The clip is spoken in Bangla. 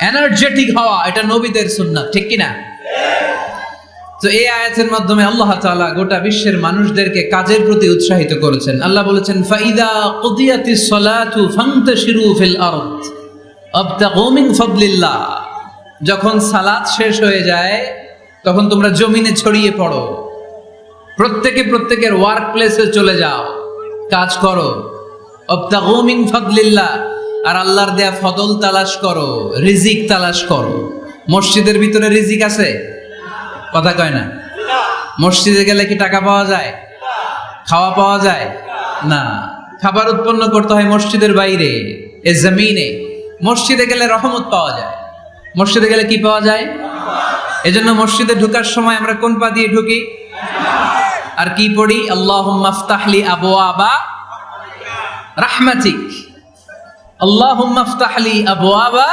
এনার্জেটিক হওয়া, এটা নবীদের সুন্নাত, ঠিক কিনা? তো এই আয়াতের মাধ্যমে আল্লাহ তাআলা গোটা বিশ্বের মানুষদেরকে কাজের প্রতি উৎসাহিত করেছেন। আল্লাহ বলেছেন, ফাইদা কুদিয়াতিস সালাতু ফান্তাশিরু ফিল আরদ আবতাগু মিন ফাদলিল্লাহ। যখন সালাত শেষ হয়ে যায় তখন তোমরা জমিনে ছড়িয়ে পড়ো, প্রত্যেকে প্রত্যেকের ওয়ার্ক প্লেসে চলে যাও, কাজ করো। আবতাগু মিন ফাদলিল্লাহ, আর আল্লাহর দেয়া ফদল তালাশ করো, রিজিক তালাশ করো। মসজিদের ভিতরে রিজিক আছে? কথা কয় না। মসজিদে গেলে কি টাকা পাওয়া যায়? খাওয়া পাওয়া যায় না। খাবার উৎপন্ন করতে হয় মসজিদের বাইরে, এ জমিনে। মসজিদে গেলে রহমত পাওয়া যায়। মসজিদে গেলে কি পাওয়া যায়? এজন্য মসজিদে ঢোকার সময় আমরা কোন পা দিয়ে ঢুকি আর কি পড়ি? আল্লাহুম্মা ইফতাহলি আবওয়াবা রাহমাতিক, আল্লাহুম্মা ইফতাহলি আবওয়াবা